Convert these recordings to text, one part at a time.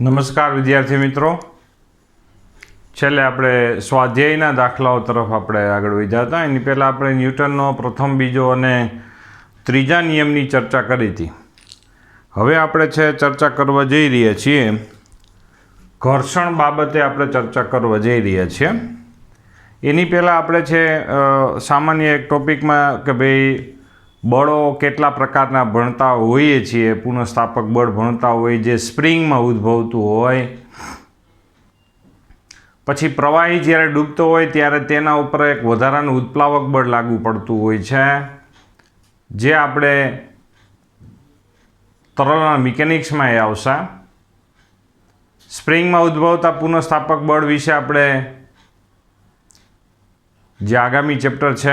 નમસ્કાર વિદ્યાર્થી મિત્રો, છેલ્લે આપણે સ્વાધ્યાયના દાખલાઓ તરફ આપણે આગળ વધ્યા હતા. એની પહેલાં આપણે ન્યૂટનનો પ્રથમ, બીજો અને ત્રીજા નિયમની ચર્ચા કરી હતી. હવે આપણે ચર્ચા કરવા જઈ રહ્યા છીએ ઘર્ષણ બાબતે. આપણે ચર્ચા કરવા જઈ રહ્યા છીએ. એની પહેલાં આપણે સામાન્ય એક ટોપિકમાં કે ભાઈ બળો કેટલા પ્રકારના ભણતા હોઈએ છીએ. પુનઃસ્થાપક બળ ભણતા હોય જે સ્પ્રિંગમાં ઉદ્ભવતું હોય, પછી પ્રવાહી જ્યારે ડૂબતો હોય ત્યારે તેના ઉપર એક વધારાનું ઉત્પ્લાવક બળ લાગુ પડતું હોય છે, જે આપણે તરલના મિકેનિક્સમાં એ આવશે. સ્પ્રિંગમાં ઉદ્ભવતા પુનઃસ્થાપક બળ વિશે આપણે જે આગામી ચેપ્ટર છે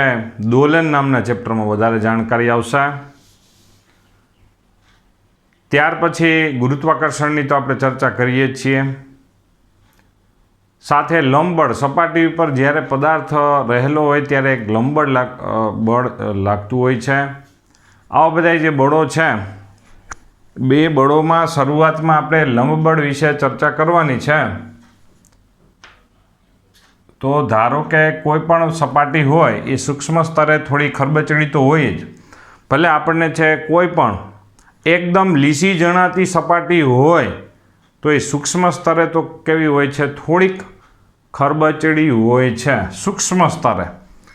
દોલન નામના ચેપ્ટરમાં વધારે જાણકારી આવશે. ત્યાર પછી ગુરુત્વાકર્ષણની તો આપણે ચર્ચા કરીએ જ છીએ. સાથે લંબબળ, સપાટી ઉપર જ્યારે પદાર્થ રહેલો હોય ત્યારે એક લંબબળ બળ લાગતું હોય છે. આવા બધા જે બળો છે, બે બળોમાં શરૂઆતમાં આપણે લંબબળ વિશે ચર્ચા કરવાની છે. તો ધારો કે કોઈ પણ સપાટી હોય એ સૂક્ષ્મ સ્તરે થોડી ખરબચડી તો હોય જ. ભલે આપણને કોઈ પણ એકદમ લીસી જણાતી સપાટી હોય તો એ સૂક્ષ્મ સ્તરે તો કેવી હોય છે, થોડીક ખરબચડી હોય છે સૂક્ષ્મ સ્તરે.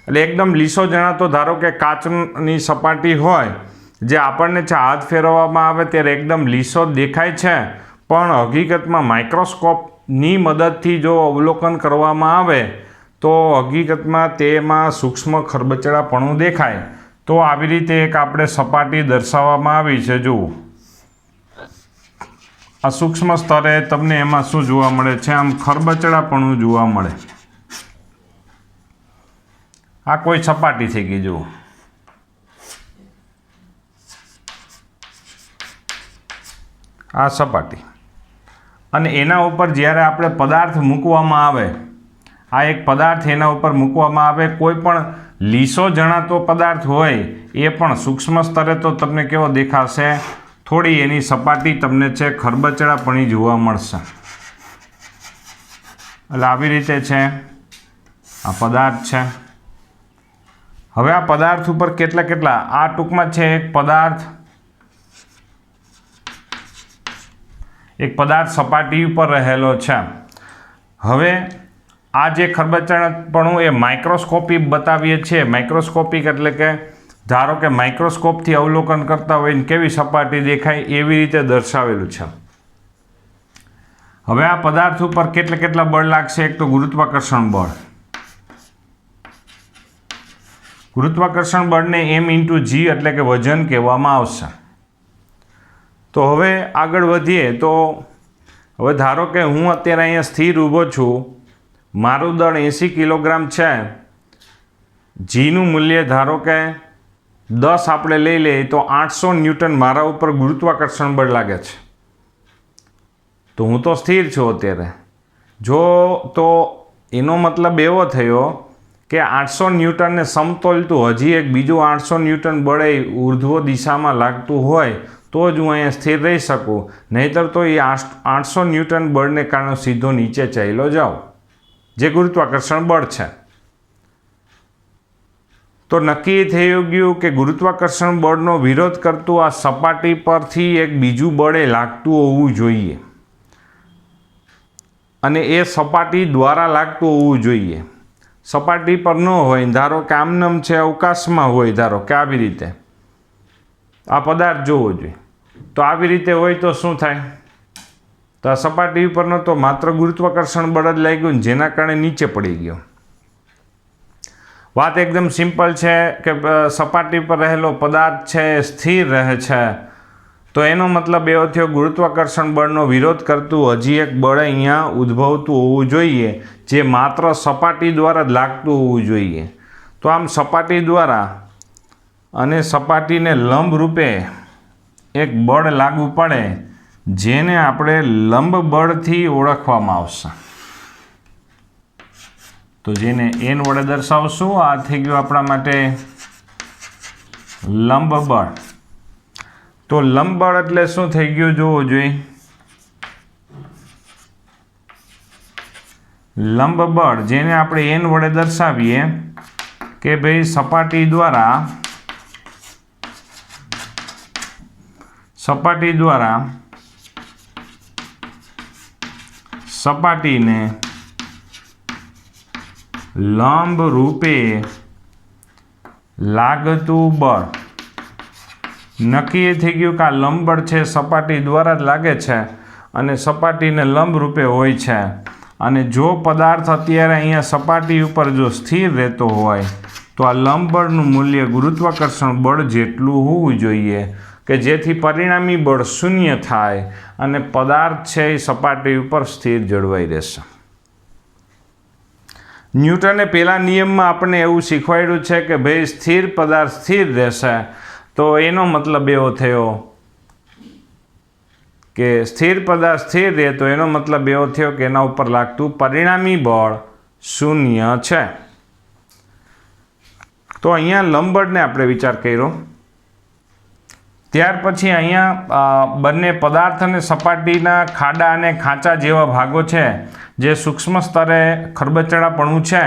એટલે એકદમ લીસો જણાતો ધારો કે કાચની સપાટી હોય, જે આપણને હાથ ફેરવવામાં આવે ત્યારે એકદમ લીસો દેખાય છે, પણ હકીકતમાં માઇક્રોસ્કોપની મદદથી જો અવલોકન કરવામાં આવે તો હકીકતમાં તેમાં સૂક્ષ્મ ખરબચડાપણું દેખાય. તો આવી રીતે એક આપણે સપાટી દર્શાવવામાં આવી છે. જુઓ, આ સૂક્ષ્મ સ્તરે તમને એમાં શું જોવા મળે છે? આમ ખરબચડાપણું જોવા મળે. આ કોઈ સપાટી થઈ ગઈ. જુઓ, આ સપાટી, અને એના ઉપર જ્યારે આપણે પદાર્થ મૂકવામાં આવે, આ એક પદાર્થ એના ઉપર મૂકવામાં આવે, કોઈ પણ લીસો જણાતો પદાર્થ હોય એ પણ સૂક્ષ્મ સ્તરે તો તમને કેવો દેખાશે? થોડી એની સપાટી તમને ખરબચડાપણી જોવા મળશે. એટલે આવી રીતે આ પદાર્થ છે. હવે આ પદાર્થ ઉપર કેટલા આ ટૂંકમાં એક પદાર્થ સપાટી ઉપર રહેલો છે. હવે આ જે ખરબચડાપણું એ માઇક્રોસ્કોપિક બતાવીએ છીએ. માઇક્રોસ્કોપિક એટલે કે ધારો કે માઇક્રોસ્કોપથી અવલોકન કરતા હોય ને કેવી સપાટી દેખાય એવી રીતે દર્શાવેલું છે. હવે આ પદાર્થ ઉપર કેટલા બળ લાગશે? એક તો ગુરુત્વાકર્ષણ બળ. ગુરુત્વાકર્ષણ બળને m×g એટલે કે વજન કહેવામાં આવશે. તો હવે આગળ વધીએ તો હવે ધારો કે હું અત્યારે અહીંયા સ્થિર ઊભો છું, મારું દળ 80 કિલોગ્રામ છે, જીનું મૂલ્ય ધારો કે 10 આપણે લઈ લઈએ તો 800 ન્યૂટન મારા ઉપર ગુરુત્વાકર્ષણ બળ લાગે છે. તો હું તો સ્થિર છું અત્યારે. જો તો એનો મતલબ એવો થયો કે 800 ન્યૂટનને સમતોલતું હજી એક બીજું 800 ન્યૂટન બળે ઉર્ધ્વ દિશામાં લાગતું હોય તો જ હું અહીંયા સ્થિર રહી શકું. નહીંતર તો એ 800 ન્યૂટન બળને કારણે સીધો નીચે ચાલ્યો જાઓ, જે ગુરુત્વાકર્ષણ બળ છે. તો નક્કી થઈ ગયું કે ગુરુત્વાકર્ષણ બળનો વિરોધ કરતું આ સપાટી પરથી એક બીજું બળે લાગતું હોવું જોઈએ, અને એ સપાટી દ્વારા લાગતું હોવું જોઈએ. સપાટી પર ન હોય, ધારો કે આમનામ છે, અવકાશમાં હોય, ધારો કે આવી રીતે આ પદાર્થ જોવો જોઈએ. તો આવી રીતે હોય તો શું થાય? તો આ સપાટી ઉપરનો તો માત્ર ગુરુત્વાકર્ષણ બળ જ લાગ્યું ને, જેના કારણે નીચે પડી ગયો. વાત એકદમ સિમ્પલ છે કે સપાટી પર રહેલો પદાર્થ છે સ્થિર રહે છે. તો એનો મતલબ એવો થયો ગુરુત્વાકર્ષણ બળનો વિરોધ કરતું હજી એક બળ અહીંયા ઉદ્ભવતું હોવું જોઈએ, જે માત્ર સપાટી દ્વારા જ લાગતું હોવું જોઈએ. તો આમ સપાટી દ્વારા અને સપાટીને લંબ રૂપે એક બળ લાગુ પડે, જેને આપણે લંબ બળથી ઓળખવામાં આવશે. તો જેને n વડે દર્શાવશું. આ થઈ ગયું આપણા માટે લંબ બળ. તો લંબ બળ એટલે શું થઈ ગયું જોવું જોઈએ? લંબ બળ જેને આપણે એન વડે દર્શાવીએ કે ભાઈ સપાટી દ્વારા સપાટીને લંબ રૂપે લાગતું બળ. નક્કી એ થઈ ગયું કે આ લંબ બળ છે સપાટી દ્વારા જ લાગે છે અને સપાટીને લંબ રૂપે હોય છે. અને જો પદાર્થ અત્યારે અહીંયા સપાટી ઉપર જો સ્થિર રહેતો હોય તો આ લંબ બળનું મૂલ્ય ગુરુત્વાકર્ષણ બળ જેટલું હોવું જોઈએ કે જેથી પરિણામી બળ શૂન્ય થાય અને પદાર્થ છે એ સપાટી ઉપર સ્થિર જળવાઈ રહેશે. ન્યૂટને પહેલા નિયમમાં આપણને એવું શીખવાડ્યું છે કે ભાઈ સ્થિર પદાર્થ સ્થિર રહેશે, તો એનો મતલબ એવો થયો કે સ્થિર પદાર્થ સ્થિર રહે તો એનો મતલબ એવો થયો કે એના ઉપર લાગતું પરિણામી બળ શૂન્ય છે. તો અહીંયા લંબ બળને આપણે વિચાર કર્યો. ત્યાર પછી અહીંયા બંને પદાર્થ અને સપાટીના ખાડા અને ખાંચા જેવા ભાગો છે જે સૂક્ષ્મ સ્તરે ખરબચડાપણું છે,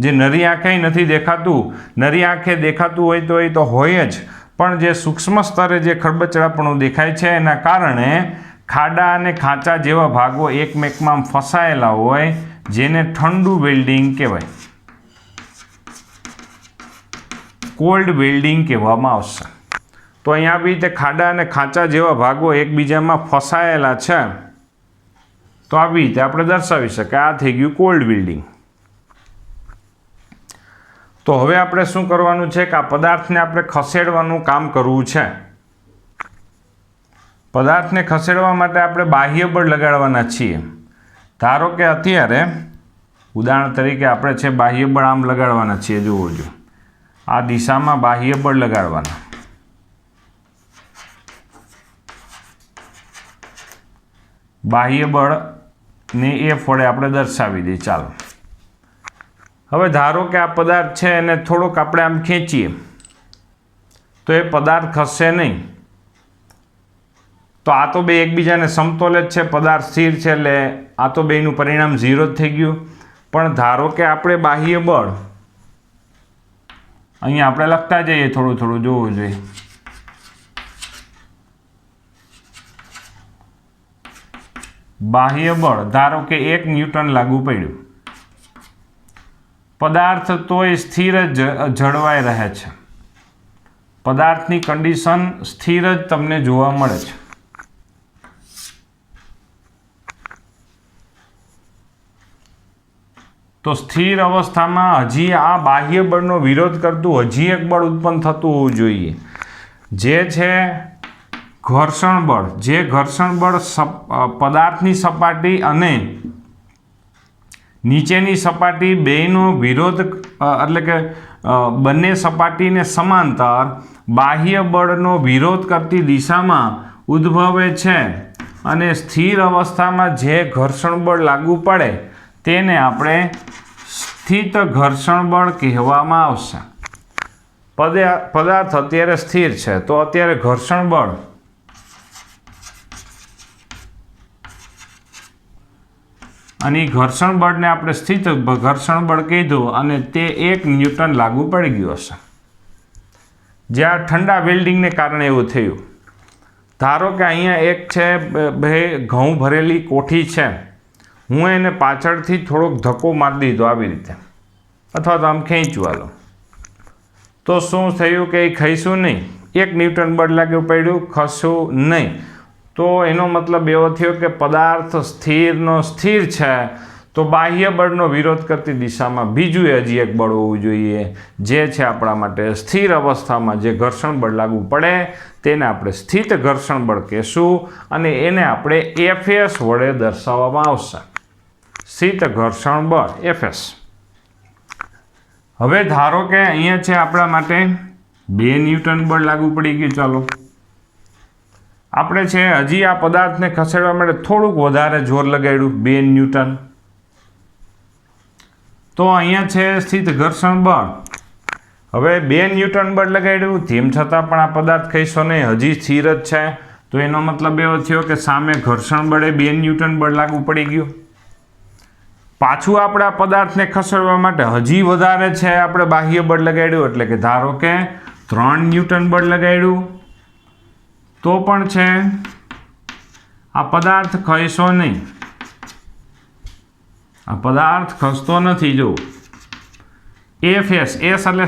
જે નરી આંખે નથી દેખાતું. નરી આંખે દેખાતું હોય તો એ તો હોય જ, પણ જે સૂક્ષ્મ સ્તરે જે ખરબચડાપણું દેખાય છે એના કારણે ખાડા અને ખાંચા જેવા ભાગો એકમેકમાં ફસાયેલા હોય, જેને ઠંડુ વેલ્ડિંગ કહેવાય, કોલ્ડ વેલ્ડિંગ કહેવામાં આવશે. તો અહીંયા આવી રીતે ખાડા અને ખાંચા જેવા ભાગો એકબીજામાં ફસાયેલા છે, તો આવી રીતે આપણે દર્શાવી શકીએ આ થઈ ગયું કોલ્ડ વેલ્ડિંગ. તો હવે આપણે શું કરવાનું છે કે આ પદાર્થને આપણે ખસેડવાનું કામ કરવું છે. પદાર્થને ખસેડવા માટે આપણે બાહ્ય બળ લગાડવાના છીએ. ધારો કે અત્યારે ઉદાહરણ તરીકે આપણે છે બાહ્ય બળ આમ લગાડવાના છીએ. જુઓ, આ દિશામાં બાહ્ય બળ લગાડવાના. બાહ્ય બળને F વડે આપણે દર્શાવી દઈએ. ચાલો, હવે ધારો કે આ પદાર્થ છે એને થોડોક આપણે આમ ખેંચીએ તો એ પદાર્થ ખસશે નહીં. તો આ તો બે એકબીજાને સમતોલ જ છે, પદાર્થ સ્થિર છે, એટલે આ તો બેનું પરિણામ 0 જ થઈ ગયું. પણ ધારો કે આપણે બાહ્ય બળ અહીંયા આપણે લખતા જઈએ, થોડું થોડું જોવું જોઈએ. બાહ્ય બળ ધારો કે 1 ન્યૂટન લાગુ પડ્યું. પદાર્થ તોય સ્થિર જ જળવાઈ રહે છે. પદાર્થની કન્ડિશન સ્થિર જ તમને જોવા મળે છે. તો સ્થિર અવસ્થામાં હજી આ બાહ્ય બળનો વિરોધ કરતું હજી એક બળ ઉત્પન્ન થતું હોવું જોઈએ, જે છે ઘર્ષણ બળ. જે ઘર્ષણ બળ પદાર્થની સપાટી અને નીચેની સપાટી બેનો વિરોધ, એટલે કે બંને સપાટીને સમાંતર બાહ્ય બળનો વિરોધ કરતી દિશામાં ઉદ્ભવે છે. અને સ્થિર અવસ્થામાં જે ઘર્ષણ બળ લાગુ પડે તેને આપણે સ્થિત ઘર્ષણ બળ કહેવામાં આવશે. પદાર્થ અત્યારે સ્થિર છે, તો અત્યારે ઘર્ષણ બળ અને ઘર્ષણ બળને આપણે સ્થિત ઘર્ષણ બળ કીધું અને તે 1 ન્યૂટન લાગુ પડી ગયું હશે, જે આ ઠંડા વેલ્ડિંગને કારણે એવું થયું. ધારો કે અહીંયા એક છે બે ઘઉં ભરેલી કોઠી છે, હું એને પાછળથી થોડોક ધક્કો મારી દીધો આવી રીતે, અથવા તો આમ ખેંચવા લો, તો શું થયું કે એ ખસ્યું નહીં. 1 ન્યૂટન બળ લાગ્યું પડ્યું, ખસ્યું નહીં. તો એનો મતલબ એવો થયો કે પદાર્થ સ્થિરનો સ્થિર છે, તો બાહ્ય બળનો વિરોધ કરતી દિશામાં બીજું હજી એક બળ હોવું જોઈએ, જે છે આપણા માટે સ્થિર અવસ્થામાં જે ઘર્ષણ બળ લાગુ પડે તેને આપણે સ્થિત ઘર્ષણ બળ કહેશું અને એને આપણે Fs વડે દર્શાવવામાં આવશે. સ્થિત ઘર્ષણ બળ Fs. હવે ધારો કે અહીંયા છે આપણા માટે 2 ન્યૂટન બળ લાગુ પડી ગયું. ચાલો આપણે છે હજી આ પદાર્થને ખસેડવા માટે થોડુંક વધારે જોર લગાડ્યું, 2 ન્યૂટન. તો અહીંયા છે સ્થિત ઘર્ષણ બળ. હવે 2 ન્યૂટન બળ લગાડ્યું, તેમ છતાં પણ આ પદાર્થ ખસ્યો નહીં, હજી સ્થિર જ છે. તો એનો મતલબ એવો થયો કે સામે ઘર્ષણ બળે 2 ન્યૂટન બળ લાગુ પડી ગયું. પાછું આપણે આ પદાર્થને ખસેડવા માટે હજી વધારે છે આપણે બાહ્ય બળ લગાડ્યું, એટલે કે ધારો કે 3 ન્યૂટન બળ લગાડ્યું તો પણ છે આ પદાર્થ ખસતો નહીં, આ પદાર્થ ખસતો નથી. જો એફએસ, એસ એટલે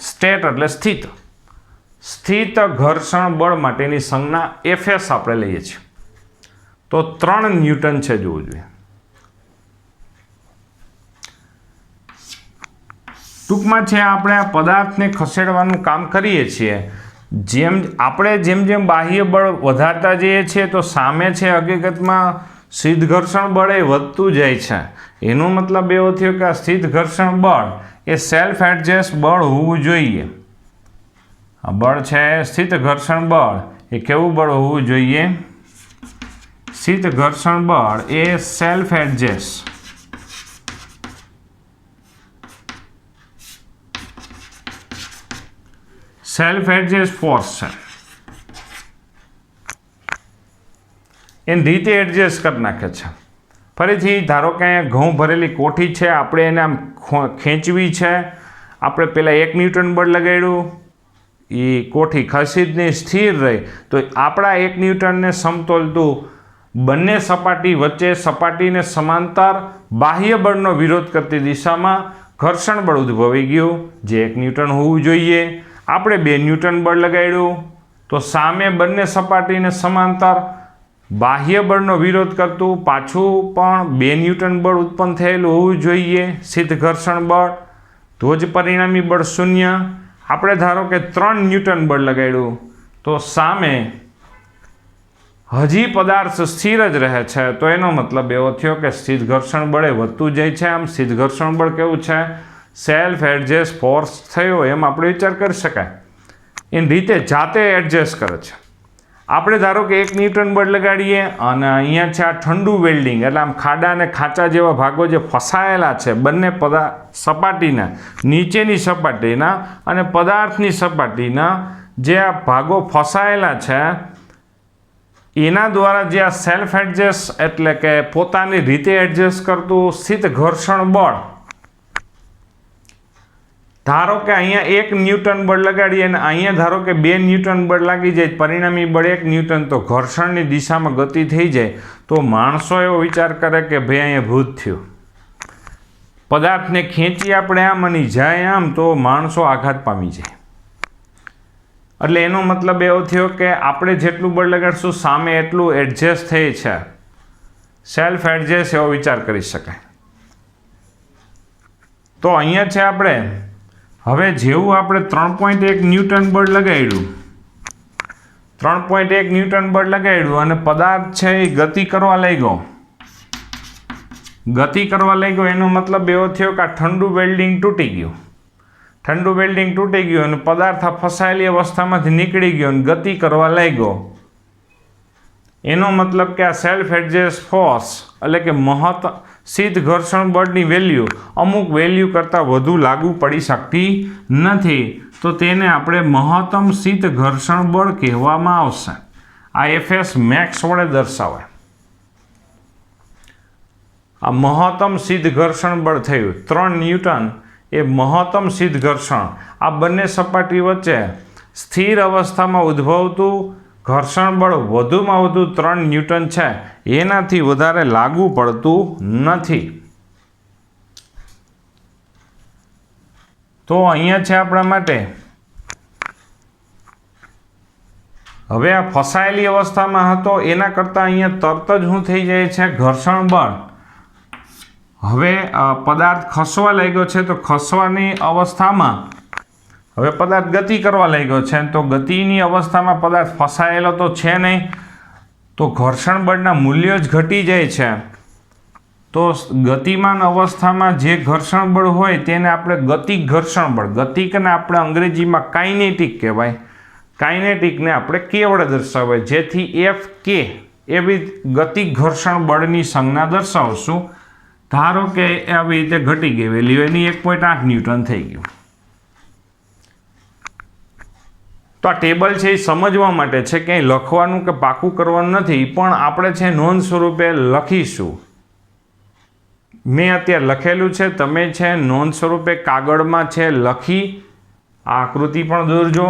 સ્ટેટ એટલે સ્થિત ઘર્ષણ બળ માટેની સંજ્ઞા એફએસ આપણે લઈએ છીએ. તો 3 ન્યૂટન છે જોવું જોઈએ. ટૂંકમાં છે આપણે આ પદાર્થને ખસેડવાનું કામ કરીએ છીએ. જેમ જેમ બાહ્ય બળ વધારતા જઈએ છીએ તો સામે છે હકીકતમાં સ્થિત ઘર્ષણ બળ એ વધતું જાય છે. એનો મતલબ એવો થયો કે આ સ્થિત ઘર્ષણ બળ એ સેલ્ફ એડજસ્ટ બળ હોવું જોઈએ. આ બળ છે સ્થિત ઘર્ષણ બળ એ કેવું બળ હોવું જોઈએ? સ્થિત ઘર્ષણ બળ એ સેલ્ફ એડજસ્ટ ફોર્સ છે. એની રીતે એડજસ્ટ કરી નાખે છે. ફરીથી ધારો કે અહીંયા ઘઉં ભરેલી કોઠી છે, આપણે એને આમ ખેંચવી છે. આપણે પહેલાં 1 ન્યૂટન બળ લગાડ્યું, એ કોઠી ખસી જ નહીં, સ્થિર રહી. તો આપણા 1 ન્યૂટનને સમતોલતું બંને સપાટી વચ્ચે સપાટીને સમાંતર બાહ્ય બળનો વિરોધ કરતી દિશામાં ઘર્ષણ બળ ઉદ્ભવી ગયું, જે 1 ન્યૂટન હોવું જોઈએ. આપણે 2 ન્યૂટન બળ લગાડ્યું તો સામે બંને સપાટીને સમાંતર બાહ્ય બળનો વિરોધ કરતું પાછું પણ 2 ન્યૂટન બળ ઉત્પન્ન થયેલું હોવું જોઈએ, સ્થિત ઘર્ષણ બળ. તો જ પરિણામી બળ 0. આપણે ધારો કે 3 ન્યૂટન બળ લગાડ્યું તો સામે હજી પદાર્થ સ્થિર જ રહે છે. તો એનો મતલબ એવો થયો કે સ્થિત ઘર્ષણ બળ એ વધતું જાય છે. આમ સ્થિત ઘર્ષણ બળ કેવું છે? સેલ્ફ એડજસ્ટ ફોર્સ થયો એમ આપણે વિચાર કરી શકાય. એની રીતે જાતે એડજસ્ટ કરે છે. આપણે ધારો કે 1 ન્યૂટન બળ લગાડીએ અને અહીંયા છે આ ઠંડુ વેલ્ડિંગ, એટલે આમ ખાડા અને ખાંચા જેવા ભાગો જે ફસાયેલા છે બંને સપાટીના, નીચેની સપાટીના અને પદાર્થની સપાટીના જે આ ભાગો ફસાયેલા છે એના દ્વારા જે આ સેલ્ફ એડજસ્ટ એટલે કે પોતાની રીતે એડજસ્ટ કરતું સ્થિત ઘર્ષણ બળ, ધારો કે અહીંયા 1 ન્યૂટન બળ લગાડીએ અને અહીંયા ધારો કે 2 ન્યૂટન બળ લાગી જાય, પરિણામી બળ 1 ન્યૂટન, તો ઘર્ષણની દિશામાં ગતિ થઈ જાય. તો માણસો એવો વિચાર કરે કે ભાઈ અહીંયા ભૂત થયું. પદાર્થને ખેંચી આપણે આમ અને જાય આમ તો માણસો આઘાત પામી જાય. એટલે એનો મતલબ એવો થયો કે આપણે જેટલું બળ લગાડશું સામે એટલું એડજસ્ટ થઈ છે, સેલ્ફ એડજસ્ટ એવો વિચાર કરી શકાય. તો અહીંયા છે આપણે હવે જેવું આપણે 3.1 ન્યૂટન બળ લગાડ્યું, 3.1 ન્યૂટન બળ લગાડ્યું અને પદાર્થ છે એ ગતિ કરવા લાગ્યો. એનો મતલબ એવો થયો કે આ ઠંડુ વેલ્ડિંગ તૂટી ગયું. અને પદાર્થ આ ફસાયેલી અવસ્થામાંથી નીકળી ગયો અને ગતિ કરવા લાગ્યો. એનો મતલબ કે આ સેલ્ફ એડજસ્ટ ફોર્સ એટલે કે સ્થિત ઘર્ષણ બળની વેલ્યુ અમુક વેલ્યુ કરતાં વધુ લાગુ પડી શકતી નથી. તો તેને આપણે મહત્તમ સ્થિત ઘર્ષણ બળ કહેવામાં આવશે. આ એફએસ મેક્સ વડે દર્શાવાય. આ મહત્તમ સ્થિત ઘર્ષણ બળ થયું 3 ન્યૂટન એ મહત્તમ સ્થિત ઘર્ષણ. આ બંને સપાટી વચ્ચે સ્થિર અવસ્થામાં ઉદ્ભવતું ઘર્ષણ બળ વધુમાં વધુ 3 ન્યૂટન છે, એનાથી વધારે લાગુ પડતું નથી. તો અહીંયા છે આપણા માટે હવે આ ફસાયેલી અવસ્થામાં હતો એના કરતાં અહીંયા તરત જ શું થઈ જાય છે? ઘર્ષણ બળ. હવે પદાર્થ ખસવા લાગ્યો છે તો ખસવાની અવસ્થામાં હવે પદાર્થ ગતિ કરવા લાગ્યો છે, તો ગતિની અવસ્થામાં પદાર્થ ફસાયેલો તો છે નહીં, તો ઘર્ષણ બળના મૂલ્ય જ ઘટી જાય છે. તો ગતિમાન અવસ્થામાં જે ઘર્ષણ બળ હોય તેને આપણે ગતિક ઘર્ષણ બળ, ગતિકને આપણે અંગ્રેજીમાં કાઇનેટિક કહેવાય, કાઇનેટિકને આપણે કે વડે દર્શાવાય, જેથી એફ કે એવી ગતિક ઘર્ષણ બળની સંજ્ઞા દર્શાવશું. ધારો કે આવી રીતે ઘટી ગઈ વેલ્યુ એની 1.8 ન્યૂટન થઈ ગયું. તો આ ટેબલ છે એ સમજવા માટે છે, ક્યાંય લખવાનું કે પાકું કરવાનું નથી, પણ આપણે છે નોંધ સ્વરૂપે લખીશું મેં અત્યારે લખેલું છે, તમે છે નોંધ સ્વરૂપે કાગળમાં છે લખી આ આકૃતિ પણ દોરજો,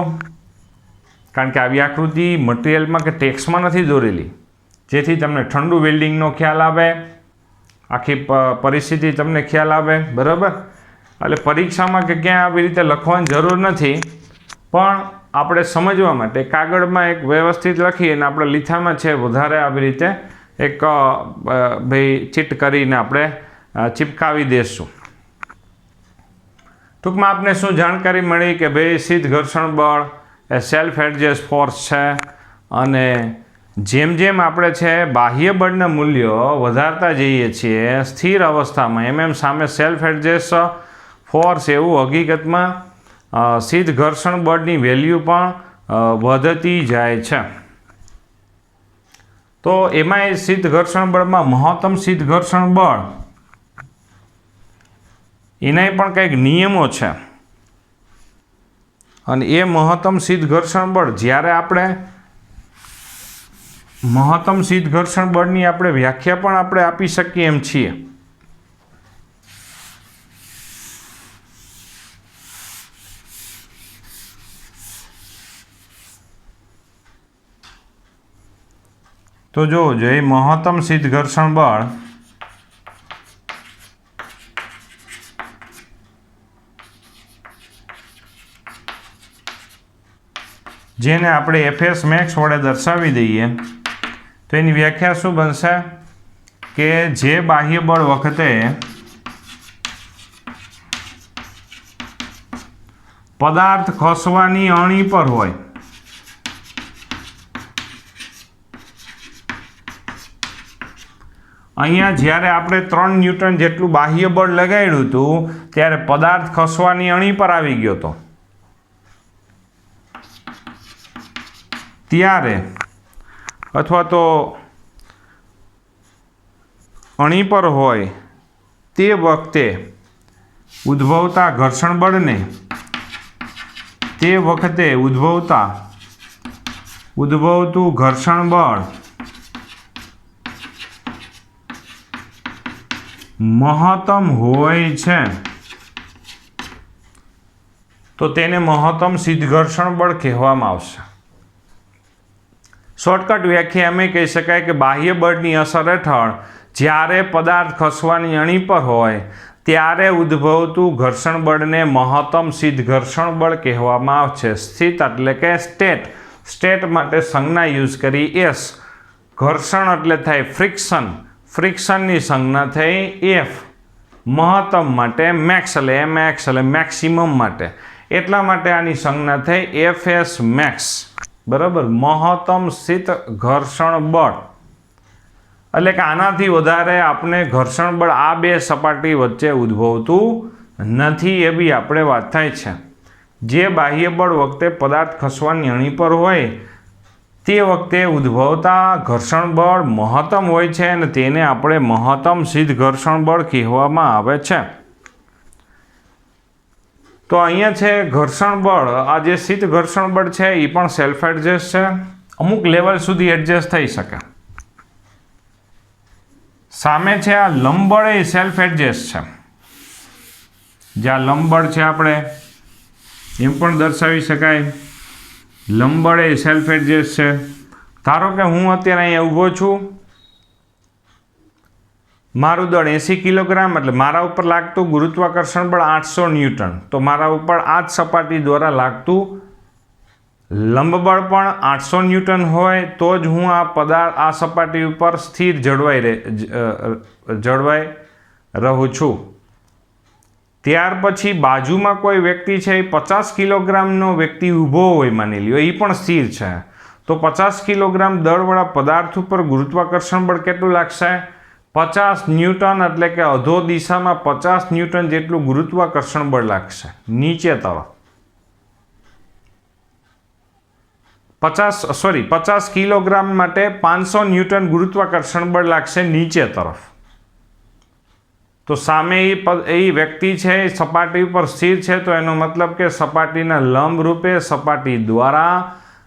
કારણ કે આવી આકૃતિ મટીરિયલમાં કે ટેક્સ્ટમાં નથી દોરેલી, જેથી તમને ઠંડુ વેલ્ડિંગનો ખ્યાલ આવે, આખી પરિસ્થિતિ તમને ખ્યાલ આવે, બરાબર. એટલે પરીક્ષામાં કે ક્યાં આવી રીતે લખવાની જરૂર નથી, પણ આપણે સમજવા માટે કાગળમાં એક વ્યવસ્થિત લખી અને આપણે લીથામાં છે વધારે આવી રીતે એક ભાઈ ચીટ કરીને આપણે ચિપકાવી દેશું. ટૂંકમાં આપને શું જાણકારી મળી કે ભાઈ સીધ ઘર્ષણ બળ એ સેલ્ફ એડજસ્ટ ફોર્સ છે, અને જેમ જેમ આપણે છે બાહ્ય બળના મૂલ્યો વધારતા જઈએ છીએ સ્થિર અવસ્થામાં, એમ સામે સેલ્ફ એડજસ્ટ ફોર્સ એવું હકીકતમાં સીધ ઘર્ષણ બળની વેલ્યુ પણ વધતી જાય છે. તો એમાં સીધ ઘર્ષણ બળમાં મહત્તમ સીધ ઘર્ષણ બળ એના પણ કંઈક નિયમો છે, અને એ મહત્તમ સીધ ઘર્ષણ બળ જ્યારે આપણે મહત્તમ સીધ ઘર્ષણ બળની આપણે વ્યાખ્યા પણ આપણે આપી શકીએ એમ છીએ. તો જોજો, એ મહત્તમ સીધ ઘર્ષણ બળ જેને આપણે એફએસ મેક્સ વડે દર્શાવી દઈએ તો એની વ્યાખ્યા શું બનશે કે જે બાહ્ય બળ વખતે પદાર્થ ખસવાની અણી પર હોય, અહીંયા જ્યારે આપણે 3 ન્યૂટન જેટલું બાહ્ય બળ લગાડ્યું હતું ત્યારે પદાર્થ ખસવાની અણી પર આવી ગયો હતો, ત્યારે અથવા તો અણી પર હોય તે વખતે ઉદ્ભવતા ઘર્ષણ બળને ઉદ્ભવતું ઘર્ષણ બળ મહત્તમ હોય છે, તો તેને મહત્તમ સીધ ઘર્ષણ બળ કહેવામાં આવશે. શોર્ટકટ વ્યાખ્યા એમ કહી શકાય કે બાહ્ય બળની અસર હેઠળ જ્યારે પદાર્થ ખસવાની અણી પર હોય ત્યારે ઉદ્ભવતું ઘર્ષણ બળને મહત્તમ સીધ ઘર્ષણ બળ કહેવામાં આવશે. સ્થિત એટલે કે સ્ટેટ માટે સંજ્ઞા યુઝ કરી એસ, ઘર્ષણ એટલે થાય ફ્રિક્શનની સંજ્ઞા થઈ એફ, મહત્તમ માટે મેક્સ એટલે એમએક્સ એટલે મેક્સિમમ માટે, એટલા માટે આની સંજ્ઞા થઈ એફએસ મેક્સ, બરાબર. મહત્તમ સ્થિત ઘર્ષણ બળ એટલે કે આનાથી વધારે આપણે ઘર્ષણ બળ આ બે સપાટી વચ્ચે ઉદ્ભવતું નથી, એવી આપણે વાત થાય છે. જે બાહ્ય બળ વખતે પદાર્થ ખસવાની અણી પર હોય તે વખતે ઉદ્ભવતા ઘર્ષણ બળ મહત્તમ હોય છે, અને તેને આપણે મહત્તમ સીધ ઘર્ષણ બળ કહેવામાં આવે છે. તો અહીંયા છે ઘર્ષણ બળ, આ જે સીધ ઘર્ષણ બળ છે એ પણ સેલ્ફ એડજસ્ટ છે, અમુક લેવલ સુધી એડજસ્ટ થઈ શકે. સામે છે આ લંબબળ એ સેલ્ફ એડજસ્ટ છે, જ્યાં લંબબળ છે આપણે એમ પણ દર્શાવી શકાય, લંબબળ એ સેલ્ફ એડજસ્ટ છે. ધારો કે હું અત્યારે અહીંયા ઊભો છું, મારું દળ 80 કિલોગ્રામ એટલે મારા ઉપર લાગતું ગુરુત્વાકર્ષણ બળ 800 ન્યૂટન, તો મારા ઉપર આ જ સપાટી દ્વારા લાગતું લંબબળ પણ 800 ન્યૂટન હોય તો જ હું આ સપાટી ઉપર સ્થિર જળવાઈ રહું છું. ત્યાર પછી બાજુમાં કોઈ વ્યક્તિ છે એ 50 કિલોગ્રામનો વ્યક્તિ ઊભો હોય, માની લ્યો એ પણ સ્થિર છે, તો 50 કિલોગ્રામ દળવાળા પદાર્થ ઉપર ગુરુત્વાકર્ષણ બળ કેટલું લાગશે? 50 ન્યૂટન, એટલે કે અધો દિશામાં 50 ન્યૂટન જેટલું ગુરુત્વાકર્ષણ બળ લાગશે નીચે તરફ. 50 કિલોગ્રામ માટે 500 ન્યૂટન ગુરુત્વાકર્ષણ બળ લાગશે નીચે તરફ. તો સામે એ વ્યક્તિ છે એ સપાટી ઉપર સ્થિર છે, તો એનો મતલબ કે સપાટીના લંબ રૂપે સપાટી દ્વારા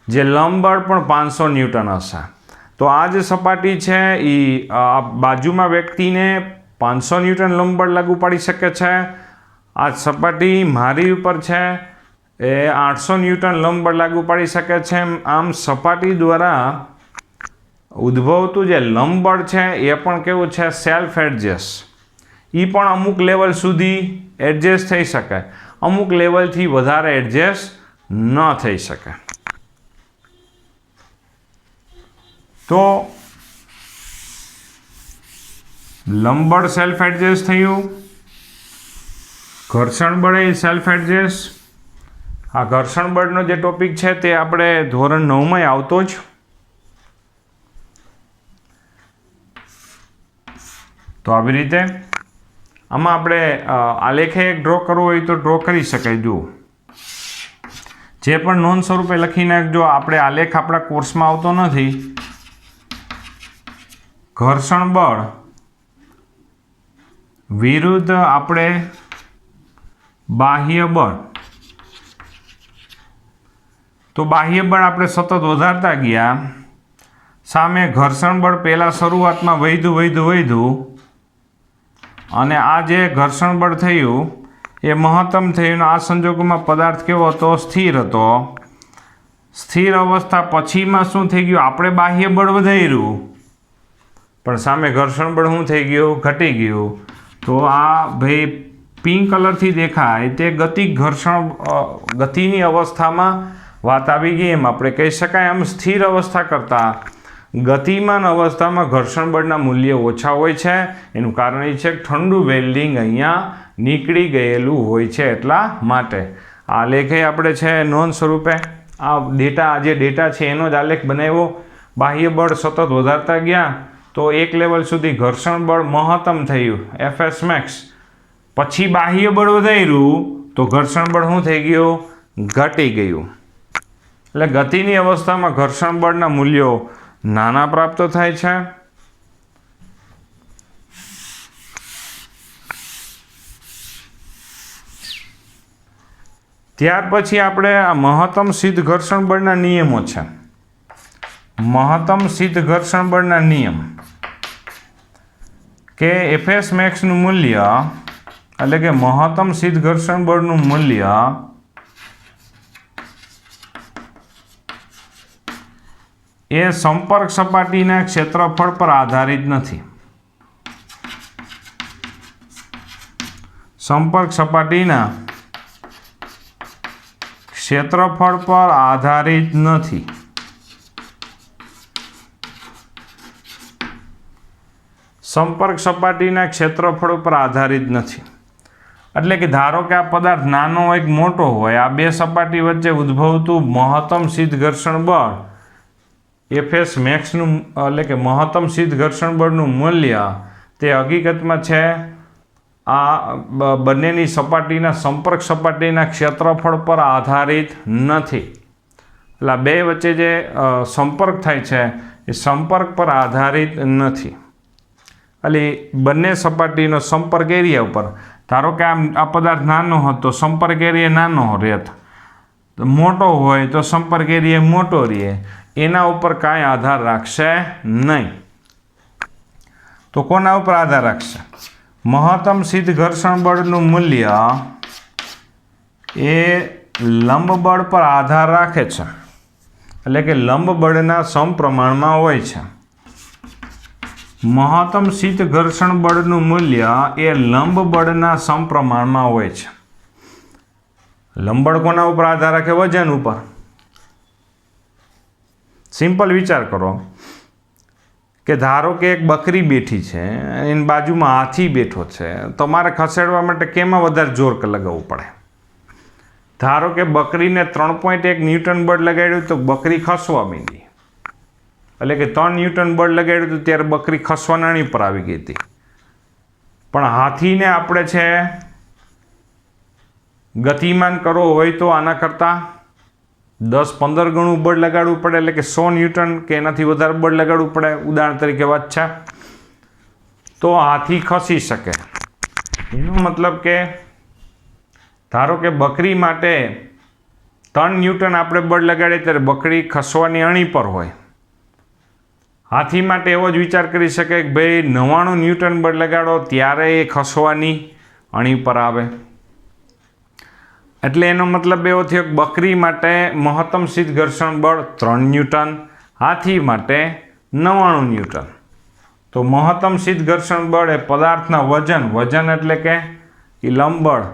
જે લંબબળ પણ 500 ન્યૂટન હશે. તો આ જે સપાટી છે એ બાજુમાં વ્યક્તિને 500 ન્યૂટન લંબ બળ લાગુ પાડી શકે છે. આ સપાટી મારી ઉપર છે એ 800 ન્યૂટન લંબ બળ લાગુ પાડી શકે છે. આમ સપાટી દ્વારા ઉદ્ભવતું જે લંબ બળ છે એ પણ કેવું છે, સેલ્ફ એડજસ્ટ. એ પણ અમુક લેવલ સુધી એડજસ્ટ થઈ શકે, અમુક લેવલથી વધારે એડજસ્ટ ન થઈ શકે. તો લંબબળ સેલ્ફ એડજસ્ટ થયું, ઘર્ષણ બળ એ સેલ્ફ એડજસ્ટ. આ ઘર્ષણ બળનો જે ટોપિક છે તે આપણે ધોરણ 9માં આવતો જ. તો આવી રીતે આમાં આપણે આલેખે એક ડ્રો કરવો હોય તો ડ્રો કરી શકાય. જુઓ, જે પણ નોંધ સ્વરૂપે લખી નાખજો. આપણે આલેખ આપણા કોર્સમાં આવતો નથી. ઘર્ષણ બળ વિરુદ્ધ આપણે બાહ્ય બળ. તો બાહ્ય બળ આપણે સતત વધારતા ગયા. સામે ઘર્ષણ બળ પહેલાં શરૂઆતમાં વધ્યું અને આ જે ઘર્ષણ બળ થયું એ મહત્તમ થયું. આ સંજોગોમાં પદાર્થ કેવો હતો, સ્થિર હતો. સ્થિર અવસ્થા પછીમાં શું થઈ ગયું, આપણે બાહ્ય બળ વધાર્યું પણ સામે ઘર્ષણ બળ શું થઈ ગયું, ઘટી ગયું. તો આ ભાઈ પિંક કલરથી દેખાય તે ગતિની અવસ્થામાં વાત આવી ગઈ એમ આપણે કહી શકાય. આમ સ્થિર અવસ્થા કરતાં ગતિમાન અવસ્થામાં ઘર્ષણ બળના મૂલ્ય ઓછા હોય છે. એનું કારણ એ છે કે ઠંડુ વેલ્ડિંગ અહીંયા નીકળી ગયેલું હોય છે. એટલા માટે આ લેખે આપણે છે નોંધ સ્વરૂપે આ જે ડેટા છે એનો જ આલેખ બનાવ્યો. બાહ્ય બળ સતત વધારતા ગયા તો એક લેવલ સુધી ઘર્ષણ બળ મહત્તમ થયું, એફએસ મેક્સ. પછી બાહ્ય બળ વધાર્યું તો ઘર્ષણ બળ શું થઈ ગયું, ઘટી ગયું. એટલે ગતિની અવસ્થામાં ઘર્ષણ બળના મૂલ્યો નાના પ્રાપ્ત થાય છે. ત્યાર પછી આપણે આ મહત્તમ સિદ્ધ ઘર્ષણ બળના નિયમો છે. મહત્તમ સિદ્ધ ઘર્ષણ બળના નિયમ કે એફએસ મેક્સનું મૂલ્ય એટલે કે મહત્તમ સિદ્ધ ઘર્ષણ બળનું મૂલ્ય એ સંપર્ક સપાટીના ક્ષેત્રફળ પર આધારિત નથી. સંપર્ક સપાટીના ક્ષેત્રફળ પર આધારિત નથી. સંપર્ક સપાટીના ક્ષેત્રફળ પર આધારિત નથી. એટલે કે ધારો કે આ પદાર્થ નાનો હોય કે મોટો હોય, આ બે સપાટી વચ્ચે ઉદ્ભવતું મહત્તમ સિદ્ધ ઘર્ષણ બળ એફએસ મેક્સનું એટલે કે મહત્તમ સિદ્ધ ઘર્ષણ બળનું મૂલ્ય તે હકીકતમાં છે આ બંનેની સપાટીના સંપર્ક સપાટીના ક્ષેત્રફળ પર આધારિત નથી. એટલે બે વચ્ચે જે સંપર્ક થાય છે એ સંપર્ક પર આધારિત નથી. એટલે બંને સપાટીનો સંપર્ક એરિયા ઉપર, ધારો કે આ પદાર્થ નાનો હોય તો સંપર્ક એરિયા નાનો રહેત, મોટો હોય તો સંપર્ક એરિયા મોટો રહે. એના ઉપર કાંઈ આધાર રાખશે નહીં. તો કોના ઉપર આધાર રાખશે, મહત્તમ સિદ્ધ ઘર્ષણ બળનું મૂલ્ય એ લંબ બળ પર આધાર રાખે છે. એટલે કે લંબ બળના સમપ્રમાણમાં હોય છે. મહત્તમ સિદ્ધ ઘર્ષણ બળનું મૂલ્ય એ લંબ બળના સમપ્રમાણમાં હોય છે. લંબ બળ કોના ઉપર આધાર રાખે, વજન ઉપર. સિમ્પલ વિચાર કરો કે ધારો કે એક બકરી બેઠી છે, એની બાજુમાં હાથી બેઠો છે, તમારે ખસેડવા માટે કેમાં વધારે જોર લગાવવું પડે? ધારો કે બકરીને 3.1 ન્યૂટન બળ લગાડ્યું તો બકરી ખસવા માંડી. એટલે કે 3 ન્યૂટન બળ લગાડ્યું હતું ત્યારે બકરી ખસવાનાની પર આવી ગઈ હતી. પણ હાથીને આપણે છે ગતિમાન કરવો હોય તો આના કરતાં 10-15 ગણું બળ લગાડવું પડે. એટલે કે 100 ન્યૂટન કે એનાથી વધારે બળ લગાડવું પડે. ઉદાહરણ તરીકે વાત છે તો હાથી ખસી શકે. એનો મતલબ કે ધારો કે બકરી માટે 3 ન્યૂટન આપણે બળ લગાડીએ ત્યારે બકરી ખસવાની અણી પર હોય. હાથી માટે એવો જ વિચાર કરી શકે કે ભાઈ 99 ન્યૂટન બળ લગાડો ત્યારે એ ખસવાની અણી પર આવે. એટલે એનો મતલબ એવો થયો કે બકરી માટે મહત્તમ સિદ્ધ ઘર્ષણ બળ 3 ન્યૂટન, હાથી માટે 99 ન્યૂટન. તો મહત્તમ સિદ્ધ ઘર્ષણ બળ એ પદાર્થના વજન એટલે કે એ લંબબળ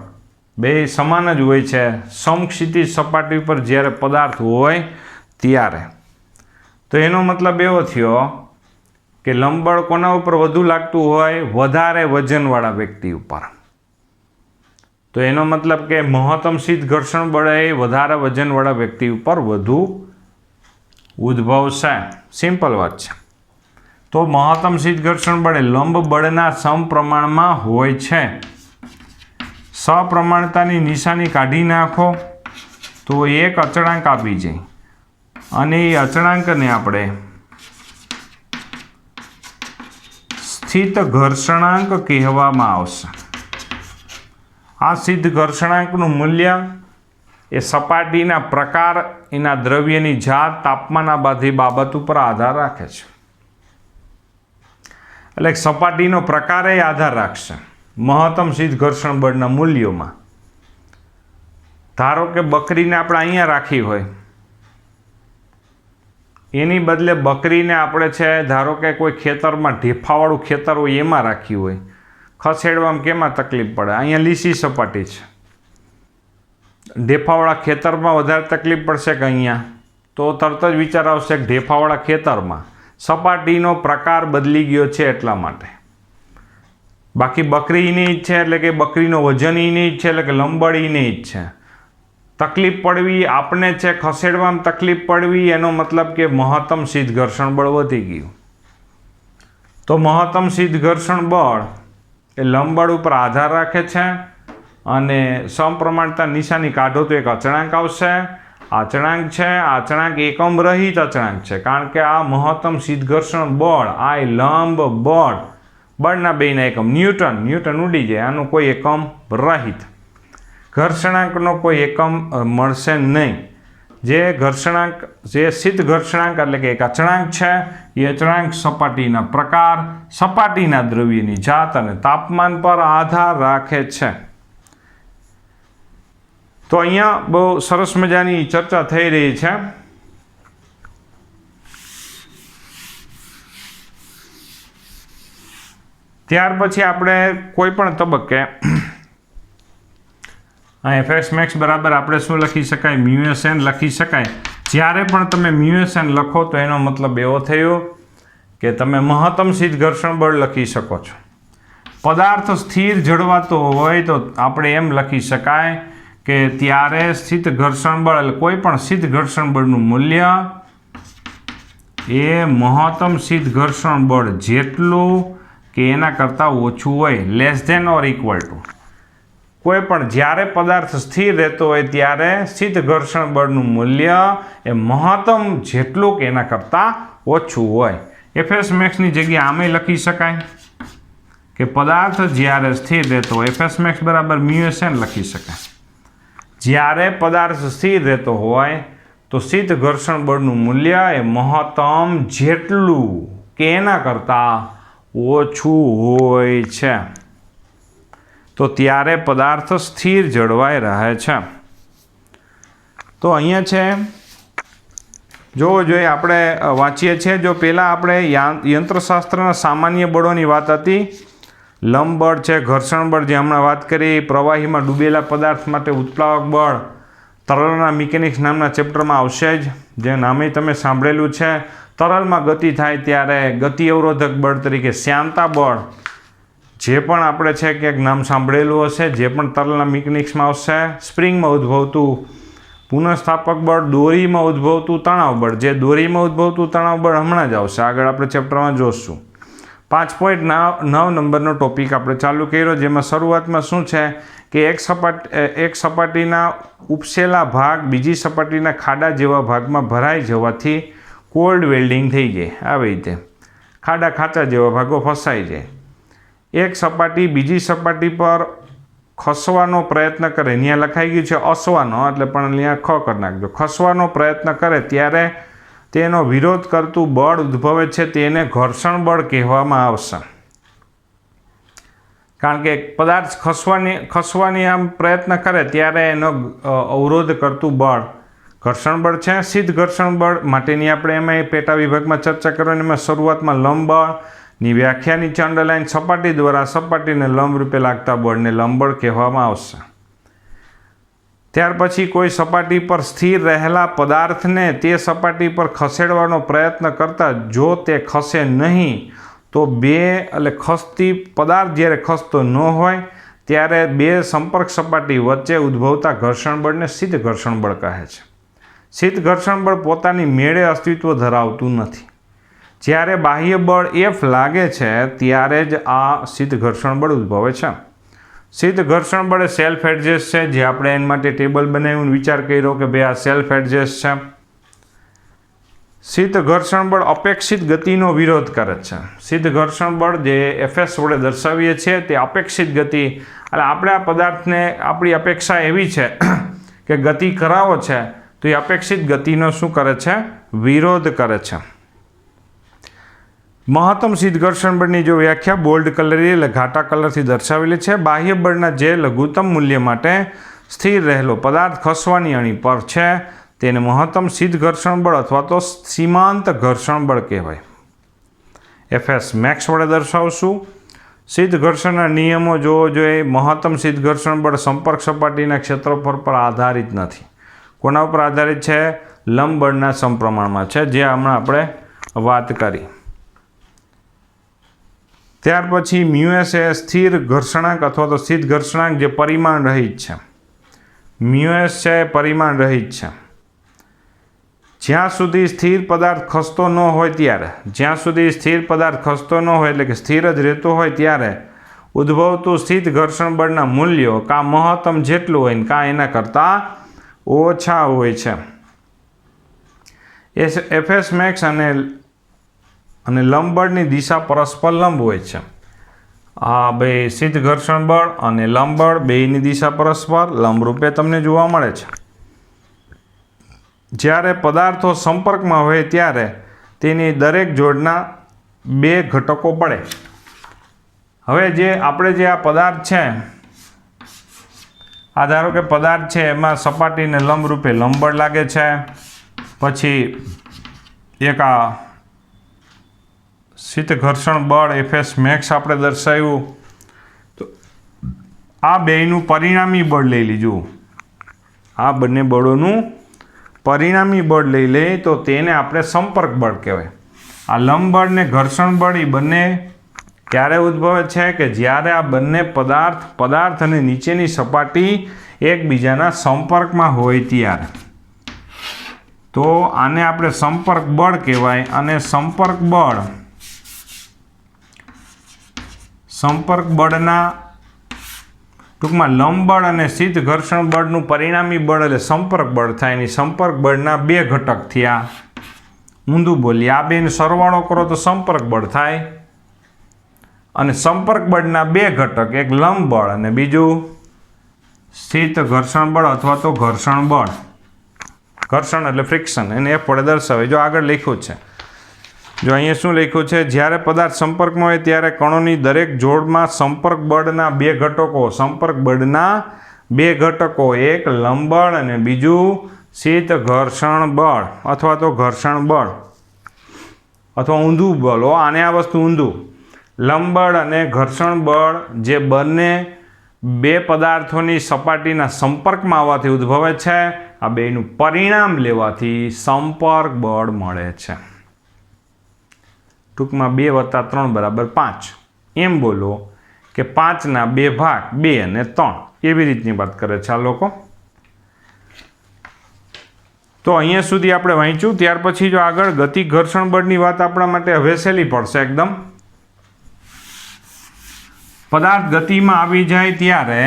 બે સમાન જ હોય છે સમક્ષિતિજ સપાટી પર જ્યારે પદાર્થ હોય ત્યારે. તો એનો મતલબ એવો થયો કે લંબબળ કોના ઉપર વધુ લાગતું હોય? વધારે વજનવાળા વ્યક્તિ ઉપર. તો એનો મતલબ કે મહત્તમ સિદ્ધ ઘર્ષણ બળ એ વધારે વજનવાળા વ્યક્તિ ઉપર વધુ ઉદ્ભવશે. સિમ્પલ વાત છે. તો મહત્તમ સિદ્ધ ઘર્ષણ બળ એ લંબ બળના સમપ્રમાણમાં હોય છે. સપ્રમાણતાની નિશાની કાઢી નાખો તો એક અચળાંક આપી જાય અને એ અચળાંકને આપણે સ્થિત ઘર્ષણાંક કહેવામાં આવશે. આ સિદ્ધ ઘર્ષણાંકનું મૂલ્ય એ સપાટીના પ્રકાર, એના દ્રવ્યની જાત, તાપમાન આ બધી બાબત ઉપર આધાર રાખે છે. એટલે સપાટીનો પ્રકાર એ આધાર રાખશે મહત્તમ સિદ્ધ ઘર્ષણ બળના મૂલ્યોમાં. ધારો કે બકરીને આપણે અહીંયા રાખી હોય, એની બદલે બકરીને આપણે છે ધારો કે કોઈ ખેતરમાં ઢેફાવાળું ખેતર હોય એમાં રાખી હોય, ખસેડવામાં કેમાં તકલીફ પડે? અહીંયા લીસી સપાટી છે, ઢેફાવાળા ખેતરમાં વધારે તકલીફ પડશે કે અહીંયા? તો તરત જ વિચાર આવશે કે ઢેફાવાળા ખેતરમાં. સપાટીનો પ્રકાર બદલી ગયો છે એટલા માટે. બાકી બકરીની જ છે એટલે કે બકરીનો વજન એની જ છે એટલે કે લંબબળ એની જ છે. તકલીફ પડવી આપણે છે, ખસેડવામાં તકલીફ પડવી, એનો મતલબ કે મહત્તમ સિદ્ધ ઘર્ષણ બળ વધી ગયું. તો મહત્તમ સિદ્ધ ઘર્ષણ બળ એ લંબબળ ઉપર આધાર રાખે છે અને સમપ્રમાણતા નિશાની કાઢો તો એક અચળાંક આવશે. અચળાંક છે, અચળાંક એકમ રહિત અચળાંક છે કારણ કે આ મહત્તમ સિદ્ધ ઘર્ષણ બળ આ લંબ બળ બળના બેના એકમ ન્યૂટન ઉડી જાય, આનું કોઈ એકમ રહિત. ઘર્ષણાંકનો કોઈ એકમ મળશે નહીં. જે ઘર્ષણાંક જે સિદ્ધ ઘર્ષણાંક એટલે કે એક અચળાંક છે, એ અચળાંક સપાટીના પ્રકાર, સપાટીના દ્રવ્યની જાત અને તાપમાન પર આધાર રાખે છે. તો અહીંયા બહુ સરસ મજાની ચર્ચા થઈ રહી છે. ત્યાર પછી આપણે કોઈ પણ તબક્કે એફએસ મેક્સ બરાબર આપણે શું લખી શકાય? મ્યુએસએન લખી શકાય. જ્યારે પણ તમે મ્યુએસએન લખો તો એનો મતલબ એવો થયો કે તમે મહત્તમ સિદ્ધ ઘર્ષણ બળ લખી શકો છો. પદાર્થ સ્થિર જળવાતો હોય તો આપણે એમ લખી શકાય કે ત્યારે સ્થિત ઘર્ષણ બળ એટલે કોઈ પણ સિદ્ધ ઘર્ષણ બળનું મૂલ્ય એ મહત્તમ સિદ્ધ ઘર્ષણ બળ જેટલું કે એના કરતાં ઓછું હોય, less than or equal to. કોઈ પણ જ્યારે પદાર્થ સ્થિર રહેતો હોય ત્યારે સિદ્ધ ઘર્ષણ બળનું મૂલ્ય એ મહત્તમ જેટલું કે એના કરતાં ઓછું હોય. એફએસ મેક્સની જગ્યાએ આમે લખી શકાય કે પદાર્થ જ્યારે સ્થિર રહેતો હોય એફએસ મેક્સ બરાબર મ્યુએસએન લખી શકાય. જ્યારે પદાર્થ સ્થિર રહેતો હોય તો સિદ્ધ ઘર્ષણ બળનું મૂલ્ય એ મહત્તમ જેટલું કે એના કરતાં ઓછું હોય છે. તો ત્યારે પદાર્થ સ્થિર જળવાઈ રહે છે. તો અહીંયા છે જોવો જોઈએ, આપણે વાંચીએ છીએ. જો પહેલાં આપણે યંત્રશાસ્ત્રના સામાન્ય બળોની વાત હતી, લંબ બળ છે, ઘર્ષણ બળ જે હમણાં વાત કરી, પ્રવાહીમાં ડૂબેલા પદાર્થ માટે ઉત્પ્લાવક બળ તરલના મિકેનિક્સ નામના ચેપ્ટરમાં આવશે જ, જે નામે તમે સાંભળેલું છે. તરલમાં ગતિ થાય ત્યારે ગતિ અવરોધક બળ તરીકે શ્યાનતા બળ, જે પણ આપણે છે ક્યાંક નામ સાંભળેલું હશે, જે પણ તરલના મિકેનિક્સમાં આવશે. સ્પ્રિંગમાં ઉદ્ભવતું પુનઃસ્થાપક બળ, દોરીમાં ઉદ્ભવતું તણાવ બળ, જે દોરીમાં ઉદ્ભવતું તણાવ બળ હમણાં જ આવશે, આગળ આપણે ચેપ્ટરમાં જોશું. 5.9 નંબરનો ટોપિક આપણે ચાલુ કર્યો, જેમાં શરૂઆતમાં શું છે કે એક સપાટીના ઉપસેલા ભાગ બીજી સપાટીના ખાડા જેવા ભાગમાં ભરાઈ જવાથી કોલ્ડ વેલ્ડિંગ થઈ જાય. આવી રીતે ખાડા ખાંચા જેવા ભાગો ફસાઈ જાય. એક સપાટી બીજી સપાટી પર ખસવાનો પ્રયત્ન કરે, અહીંયા લખાઈ ગયું છે અસવાનો, એટલે પણ અહીંયા ખ કરી નાખજો. ખસવાનો પ્રયત્ન કરે ત્યારે તેનો વિરોધ કરતું બળ ઉદ્ભવે છે તેને ઘર્ષણ બળ કહેવામાં આવશે. કારણ કે પદાર્થ ખસવાની આમ પ્રયત્ન કરે ત્યારે એનો અવરોધ કરતું બળ ઘર્ષણ બળ છે. સિદ્ધ ઘર્ષણ બળ માટેની આપણે એમાં પેટા વિભાગમાં ચર્ચા કરવાની. એમાં શરૂઆતમાં લંબ બળની વ્યાખ્યા નીચે અંડરલાઇન સપાટી દ્વારા સપાટીને લંબ રૂપે લાગતા બળને લંબ બળ કહેવામાં આવશે. ત્યાર પછી કોઈ સપાટી પર સ્થિર રહેલા પદાર્થને તે સપાટી પર ખસેડવાનો પ્રયત્ન કરતા જો તે ખસે નહીં તો ખસતી પદાર્થ જ્યારે ખસતો ન હોય ત્યારે બે સંપર્ક સપાટી વચ્ચે ઉદ્ભવતા ઘર્ષણ બળને સિદ્ધ ઘર્ષણ બળ કહે છે. સિદ્ધ ઘર્ષણ બળ પોતાની મેળે અસ્તિત્વ ધરાવતું નથી. જ્યારે બાહ્ય બળ F લાગે છે ત્યારે જ આ સિદ્ધ ઘર્ષણ બળ ઉદ્ભવે છે. સિદ્ધ ઘર્ષણ બળ એ સેલ્ફ એડજસ્ટ છે, જે આપણે એના માટે ટેબલ બનાવ્યું, વિચાર કર્યો કે ભાઈ આ સેલ્ફ એડજસ્ટ છે. સિદ્ધ ઘર્ષણ બળ અપેક્ષિત ગતિનો વિરોધ કરે છે. સિદ્ધ ઘર્ષણ બળ જે Fs વડે દર્શાવીએ છીએ તે અપેક્ષિત ગતિ, એટલે આપણે આ પદાર્થને આપણી અપેક્ષા એવી છે કે ગતિ કરાવો છે તો એ અપેક્ષિત ગતિનો શું કરે છે? વિરોધ કરે છે. મહત્તમ સિદ્ધ ઘર્ષણ બળની જો વ્યાખ્યા બોલ્ડ કલર એટલે ઘાટા કલરથી દર્શાવેલી છે. બાહ્ય બળના જે લઘુત્તમ મૂલ્ય માટે સ્થિર રહેલો પદાર્થ ખસવાની અણી પર છે તેને મહત્તમ સિદ્ધ ઘર્ષણ બળ અથવા તો સીમાંત ઘર્ષણ બળ કહેવાય. Fs મેક્સ વડે દર્શાવશું. સિદ્ધ ઘર્ષણના નિયમો જોવો જોઈએ. મહત્તમ સિદ્ધ ઘર્ષણ બળ સંપર્ક સપાટીના ક્ષેત્રફળ પર આધારિત નથી. કોના ઉપર આધારિત છે? લંબ બળના સમપ્રમાણમાં છે, જે હમણાં આપણે વાત કરી. ત્યાર પછી મ્યુએસ એ સ્થિર ઘર્ષણાંક અથવા તો સિદ્ધ ઘર્ષણાંક જે પરિમાણ રહિત છે. મ્યુએસ છે પરિમાણ રહિત છે. જ્યાં સુધી સ્થિર પદાર્થ ખસતો ન હોય ત્યારે, જ્યાં સુધી સ્થિર પદાર્થ ખસતો ન હોય એટલે કે સ્થિર જ રહેતો હોય ત્યારે ઉદ્ભવતું સિદ્ધ ઘર્ષણ બળના મૂલ્યો કાં મહત્તમ જેટલું હોય ને કાં એના કરતાં ઓછા હોય છે. Fs મેક્સ અને લંબ બળની દિશા પરસ્પર લંબ હોય છે. આ બે સિદ્ધ ઘર્ષણ બળ અને લંબ બળ બેયની દિશા પરસ્પર લંબ રૂપે તમને જોવા મળે છે. જ્યારે પદાર્થો સંપર્કમાં હોય ત્યારે તેની દરેક જોડના બે ઘટકો પડે. હવે આપણે જે આ પદાર્થ છે, આ ધારો કે પદાર્થ છે, એમાં સપાટીને લંબ રૂપે લંબ બળ લાગે છે. પછી એક આ સિદ્ધ ઘર્ષણ બળ Fs મેક્સ આપણે દર્શાવ્યું. તો આ બેયનું પરિણામી બળ લઈ લીધું. આ બંને બળોનું પરિણામી બળ લઈ લઈએ તો તેને આપણે સંપર્ક બળ કહેવાય. આ લંબ બળ ને ઘર્ષણ બળ એ બંને ક્યારે ઉદ્ભવે છે? કે જ્યારે આ બંને પદાર્થ અને નીચેની સપાટી એકબીજાના સંપર્કમાં હોય ત્યારે. તો આને આપણે સંપર્ક બળ કહેવાય. અને સંપર્ક બળના ટૂંકમાં લંબ બળ અને સિદ્ધ ઘર્ષણ બળનું પરિણામી બળ એટલે સંપર્ક બળ થાય. એની સંપર્ક બળના બે ઘટક થયા. ઊંધું બોલીએ, આ બેનો સરવાળો કરો તો સંપર્ક બળ થાય. અને સંપર્ક બળના બે ઘટક, એક લંબ બળ અને બીજું સિદ્ધ ઘર્ષણ બળ અથવા તો ઘર્ષણ બળ. ઘર્ષણ એટલે ફ્રિક્શન, એને F વડે દર્શાવે. જો આગળ લખ્યું છે, જો અહીંયા શું લખ્યું છે? જ્યારે પદાર્થ સંપર્કમાં હોય ત્યારે કણોની દરેક જોડમાં સંપર્ક બળના બે ઘટકો, એક લંબ બળ અને બીજું સિદ્ધ ઘર્ષણ બળ અથવા તો ઘર્ષણ બળ અથવા ઊંધું બોલો, આને આ વસ્તુ ઊંધું. લંબ બળ અને ઘર્ષણ બળ જે બંને બે પદાર્થોની સપાટીના સંપર્કમાં આવવાથી ઉદ્ભવે છે. આ બેનું પરિણામ લેવાથી સંપર્ક બળ મળે છે. ટૂંકમાં 2 + 3 = 5. એમ બોલો કે 5ના 2 ભાગ, 2 અને 3, એવી રીતની વાત કરે છે આ લોકો. તો અહીંયા સુધી આપણે વાંચ્યું. ત્યાર પછી જો આગળ ગતિ ઘર્ષણ બળની વાત આપણા માટે હવે સહેલી પડશે એકદમ. પદાર્થ ગતિમાં આવી જાય ત્યારે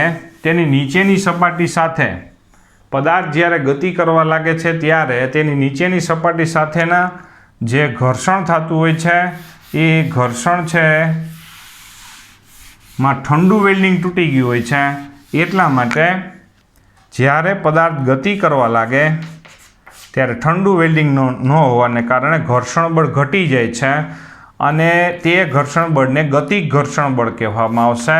તેની નીચેની સપાટી સાથે, પદાર્થ જ્યારે ગતિ કરવા લાગે છે ત્યારે તેની નીચેની સપાટી સાથેના જે ઘર્ષણ થતું હોય છે એ ઘર્ષણ છે માં ઠંડુ વેલ્ડિંગ તૂટી ગયું હોય છે. એટલા માટે જ્યારે પદાર્થ ગતિ કરવા લાગે ત્યારે ઠંડુ વેલ્ડિંગ ન હોવાને કારણે ઘર્ષણ બળ ઘટી જાય છે અને તે ઘર્ષણ બળને ગતિક ઘર્ષણ બળ કહેવામાં આવશે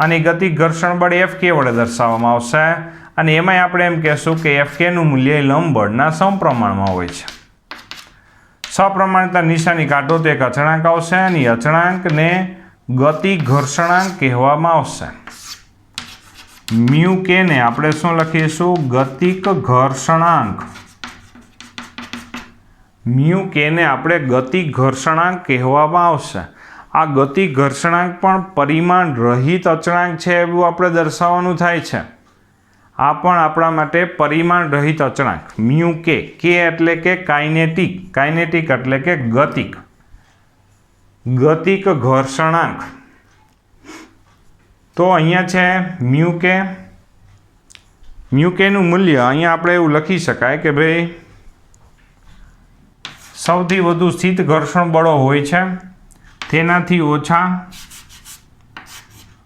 અને ગતિક ઘર્ષણ બળ Fk વડે દર્શાવવામાં આવશે અને એમાંય આપણે એમ કહેશું કે Fkનું મૂલ્ય લંબ બળના સમપ્રમાણમાં હોય છે. સપ્રમાણતા નિશાની કાઢો તો એક અચળાંક આવશે અને અચળાંકને ગતિક ઘર્ષણાંક કહેવામાં આવશે. મ્યુ કે ને આપણે શું લખીશું? ગતિક ઘર્ષણાંક. મ્યુ કે ને આપણે ગતિક ઘર્ષણાંક કહેવામાં આવશે. આ ગતિક ઘર્ષણાંક પણ પરિમાણ રહિત અચળાંક છે એવું આપણે દર્શાવવાનું થાય છે. આ પણ આપણા માટે પરિમાણ રહિત અચળાંક મ્યુ કે એટલે કે કાઇનેટિક. કાઇનેટિક એટલે કે ગતિક. ગતિક ઘર્ષણાંક. તો અહીંયા છે મ્યુ કે. મ્યુ કેનું મૂલ્ય અહીંયા આપણે એવું લખી શકાય કે ભાઈ સૌથી વધુ સ્થિત ઘર્ષણ બળો હોય છે તેનાથી ઓછા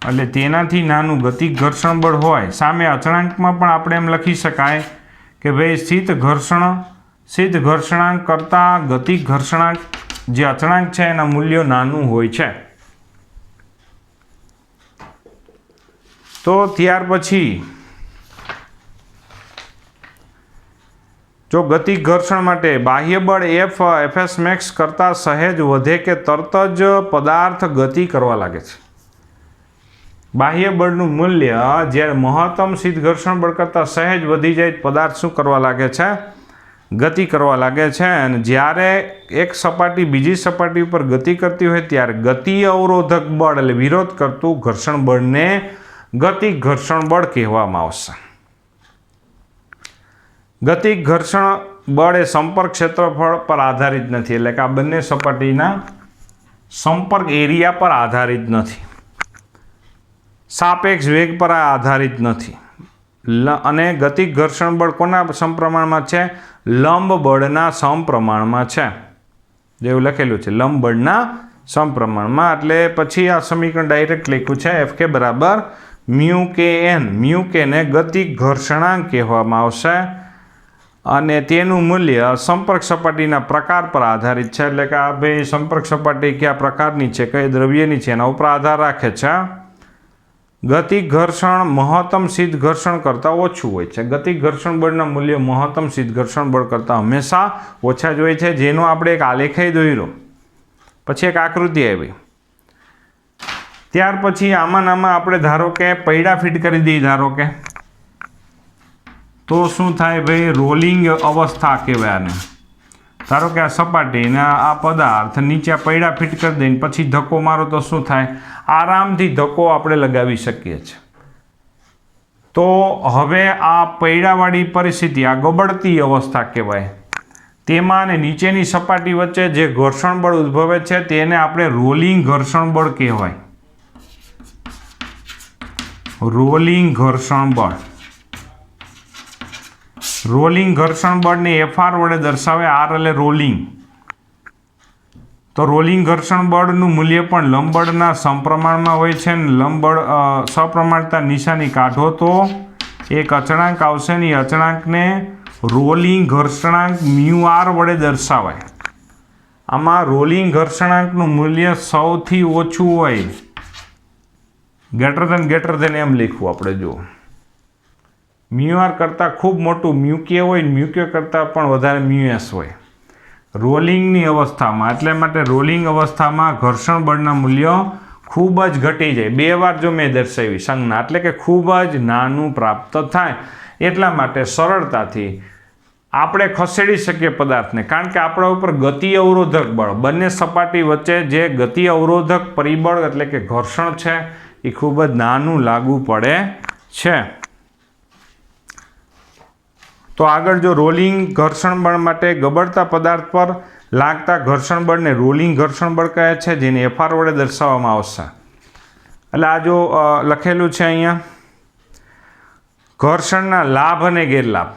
એટલે તેનાથી નાનું ગતિક ઘર્ષણ બળ હોય. સામે અચળાંકમાં પણ આપણે એમ લખી શકાય કે ભાઈ સ્થિત ઘર્ષણાંક કરતાં ગતિક ઘર્ષણાંક જે અચળાંક છે એના મૂલ્યો નાનું હોય છે. તો ત્યાર પછી જો ગતિક ઘર્ષણ માટે બાહ્ય બળ Fs મેક્સ કરતાં સહેજ વધે કે તરત જ પદાર્થ ગતિ કરવા લાગે છે. બાહ્ય બળનું મૂલ્ય જ્યારે મહત્તમ સ્થિત ઘર્ષણ બળ કરતાં સહેજ વધી જાય પદાર્થ શું કરવા લાગે છે? ગતિ કરવા લાગે છે. અને જ્યારે એક સપાટી બીજી સપાટી ઉપર ગતિ કરતી હોય ત્યારે ગતિ અવરોધક બળ એટલે વિરોધ કરતું ઘર્ષણ બળને ગતિક ઘર્ષણ બળ કહેવામાં આવશે. ગતિક ઘર્ષણ બળ એ સંપર્ક ક્ષેત્રફળ પર આધારિત નથી એટલે કે આ બંને સપાટીના સંપર્ક એરિયા પર આધારિત નથી. સાપેક્ષ વેગ પર આધારિત નથી. અને ગતિક ઘર્ષણ બળ કોના સમપ્રમાણમાં છે? લંબ બળના સમપ્રમાણમાં છે. જેવું લખેલું છે લંબ બળના સમપ્રમાણમાં. એટલે પછી આ સમીકરણ ડાયરેક્ટ લખ્યું છે Fk બરાબર મ્યુ કે એન. મ્યુ કે ને ગતિક ઘર્ષણાંક કહેવામાં આવશે અને તેનું મૂલ્ય સંપર્ક સપાટીના પ્રકાર પર આધારિત છે. એટલે કે આ ભાઈ સંપર્ક સપાટી કયા પ્રકારની છે, કઈ દ્રવ્યની છે એના ઉપર આધાર રાખે છે. ગતિક ઘર્ષણ મહત્તમ સ્થિત ઘર્ષણ કરતાં ઓછું હોય છે. ગતિક ઘર્ષણ બળના મૂલ્ય મહત્તમ સ્થિત ઘર્ષણ બળ કરતાં હંમેશા ઓછા જ હોય છે. જેનો આપણે એક આલેખય દોર્યો, પછી એક આકૃતિ આવી. ત્યાર પછી આમાં આપણે ધારો કે પૈડા ફિટ કરી દઈએ ધારો કે, તો શું થાય ભાઈ? રોલિંગ અવસ્થા કહેવાય આને. ધારો કે આ સપાટીને આ પદાર્થ નીચે પૈડા ફિટ કરી દઈને પછી ધક્કો મારો તો શું થાય? આરામથી ધક્કો આપણે લગાવી શકીએ છીએ. તો હવે આ પૈડાવાળી પરિસ્થિતિ આ ગબડતી અવસ્થા કહેવાય. તેમાં અને નીચેની સપાટી વચ્ચે જે ઘર્ષણ બળ ઉદ્ભવે છે તેને આપણે રોલિંગ ઘર્ષણ બળ કહેવાય. રોલિંગ ઘર્ષણ બળ. રોલિંગ ઘર્ષણ બળને Fr વડે દર્શાવે. R એટલે રોલિંગ. તો રોલિંગ ઘર્ષણ બળનું મૂલ્ય પણ લંબબળના સમપ્રમાણમાં હોય છે. લંબબળ સપ્રમાણતા નિશાની કાઢો તો એક અચળાંક આવશે ને એ અચળાંકને રોલિંગ ઘર્ષણાંક μr વડે દર્શાવાય. આમાં રોલિંગ ઘર્ષણાંકનું મૂલ્ય સૌથી ઓછું હોય, ગ્રેટર ધેન એમ લખવું આપણે. જુઓ મ્યુઆર કરતાં ખૂબ મોટું મ્યુકે હોય, મ્યુકે કરતાં પણ વધારે મ્યુએસ હોય રોલિંગની અવસ્થામાં. એટલે માટે રોલિંગ અવસ્થામાં ઘર્ષણ બળના મૂલ્યો ખૂબ જ ઘટી જાય. 2 વાર જો મેં દર્શાવી સંજ્ઞા એટલે કે ખૂબ જ નાનું પ્રાપ્ત થાય. એટલા માટે સરળતાથી આપણે ખસેડી શકીએ પદાર્થને, કારણ કે આપણા ઉપર ગતિ અવરોધક બળ, બંને સપાટી વચ્ચે જે ગતિ અવરોધક પરિબળ એટલે કે ઘર્ષણ છે એ ખૂબ જ નાનું લાગુ પડે છે. તો આગળ જો રોલિંગ ઘર્ષણ બળ માટે ગબડતા પદાર્થ પર લાગતા ઘર્ષણ બળને રોલિંગ ઘર્ષણ બળ કહે છે, જેને Fr વડે દર્શાવવામાં આવશે. એટલે આ જો લખેલું છે અહીંયા ઘર્ષણના લાભ અને ગેરલાભ.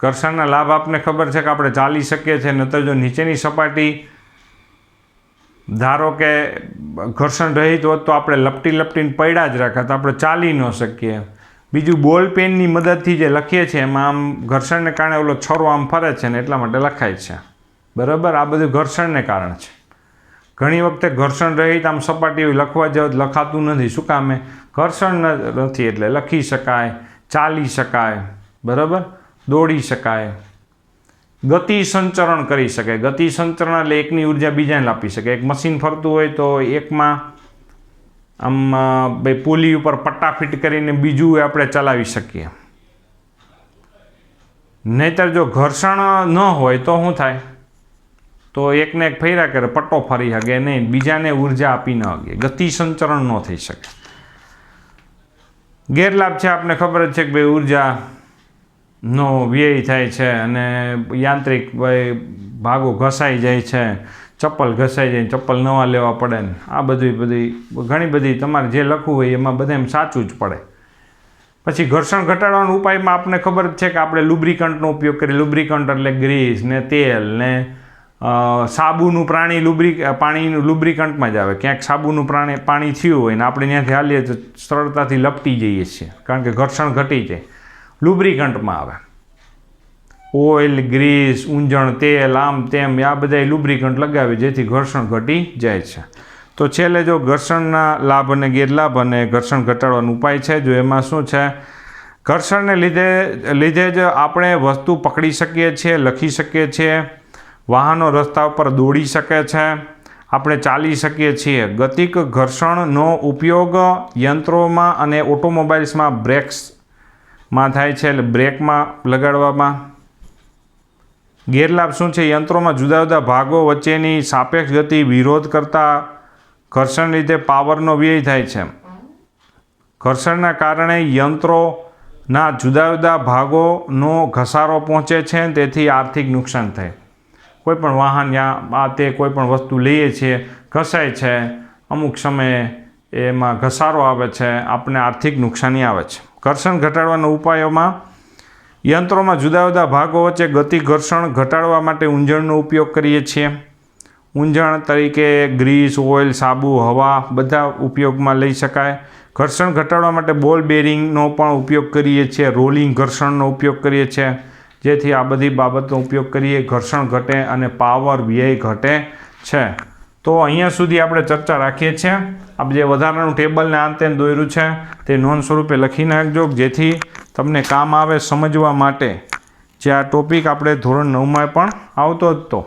ઘર્ષણના લાભ આપને ખબર છે કે આપણે ચાલી શકીએ છીએ, નહીતર જો નીચેની સપાટી ધારો કે ઘર્ષણ રહિત હોત તો આપણે લપટીને પડ્યા જ રાખત, આપણે ચાલી ન શકીએ. બીજું બોલ પેનની મદદથી જે લખીએ છીએ એમાં આમ ઘર્ષણને કારણે ઓલો છરો આમ ફરે છે ને એટલા માટે લખાય છે, બરાબર. આ બધું ઘર્ષણને કારણે છે. ઘણી વખતે ઘર્ષણ રહિત આમ સપાટી લખવા જાવ લખાતું નથી. શું કામે? ઘર્ષણ નથી એટલે લખી શકાય, ચાલી શકાય, બરાબર, દોડી શકાય, ગતિ સંચરણ કરી શકાય. ગતિ સંચરણ એટલે એકની ઉર્જા બીજાને આપી શકે. એક મશીન ફરતું હોય તો એકમાં આમ ભાઈ પુલી ઉપર પટ્ટા ફિટ કરીને બીજું આપણે ચલાવી શકીએ. નહીતર જો ઘર્ષણ ન હોય તો શું થાય? તો એકને એક ફર્યા કરે, પટ્ટો ફરી શકે નહીં, બીજાને ઉર્જા આપી ન શકે, ગતિ સંચરણ ન થઈ શકે. ગેરલાભ છે આપણને ખબર જ છે કે ભાઈ ઉર્જાનો વ્યય થાય છે અને યાંત્રિક ભાગો ઘસાઈ જાય છે, ચપ્પલ ઘસાઈ જાય, ચપ્પલ નવા લેવા પડે ને આ બધી ઘણી બધી તમારે જે લખવું હોય એમાં બધા એમ સાચું જ પડે. પછી ઘર્ષણ ઘટાડવાના ઉપાયમાં આપણને ખબર જ છે કે આપણે લુબ્રિકન્ટનો ઉપયોગ કરીએ. લુબ્રિકન્ટ એટલે ગ્રીસ ને તેલ ને સાબુનું પાણીનું લુબ્રિકન્ટમાં જ આવે. ક્યાંક સાબુનું પાણી થયું હોય ને આપણે ત્યાંથી હાલીએ તો સરળતાથી લપટી જઈએ છીએ કારણ કે ઘર્ષણ ઘટી જાય. લુબ્રિકન્ટમાં આવે ઓઇલ, ગ્રીસ, ઊંજણ, તેલ, આમ તેમ આ બધા લુબ્રિકન્ટ લગાવે જેથી ઘર્ષણ ઘટી જાય છે. તો છેલ્લે જો ઘર્ષણના લાભ અને ગેરલાભ અને ઘર્ષણ ઘટાડવાનો ઉપાય છે. જો એમાં શું છે, ઘર્ષણને લીધે જ આપણે વસ્તુ પકડી શકીએ છીએ, લખી શકીએ છીએ, વાહનો રસ્તા ઉપર દોડી શકે છે, આપણે ચાલી શકીએ છીએ. ગતિક ઘર્ષણનો ઉપયોગ યંત્રોમાં અને ઓટોમોબાઈલ્સમાં બ્રેક્સમાં થાય છે, એટલે બ્રેકમાં લગાડવામાં. ગેરલાભ શું છે? યંત્રોમાં જુદા જુદા ભાગો વચ્ચેની સાપેક્ષ ગતિ વિરોધ કરતા ઘર્ષણ લીધે પાવરનો વ્યય થાય છે. ઘર્ષણના કારણે યંત્રોના જુદા જુદા ભાગોનો ઘસારો પહોંચે છે, તેથી આર્થિક નુકસાન થાય. કોઈ પણ વાહન યા આ તે કોઈ પણ વસ્તુ લઈએ છીએ, ઘસાય છે, અમુક સમયે એમાં ઘસારો આવે છે, આપણને આર્થિક નુકસાની આવે છે. ઘર્ષણ ઘટાડવાના ઉપાયોમાં યંત્રોમાં જુદા જુદા ભાગો વચ્ચે ગતિ ઘર્ષણ ઘટાડવા માટે ઊંજણનો ઉપયોગ કરીએ છીએ. ઊંજણ તરીકે ગ્રીસ, ઓઇલ, સાબુ, હવા બધા ઉપયોગમાં લઈ શકાય. ઘર્ષણ ઘટાડવા માટે બોલ બેરિંગનો પણ ઉપયોગ કરીએ છીએ. રોલિંગ ઘર્ષણનો ઉપયોગ કરીએ છીએ, જેથી આ બધી બાબતનો ઉપયોગ કરીએ, ઘર્ષણ ઘટે અને પાવર વ્યય ઘટે છે. તો અહીંયા સુધી આપણે ચર્ચા રાખીએ છીએ. આ જે વધારાનું ટેબલને અંતે દોર્યું છે તે નોંધ સ્વરૂપે લખી નાખજો જેથી તમને કામ આવે સમજવા માટે. જે આ ટોપિક આપણે ધોરણ 9માં પણ આવતો જ તો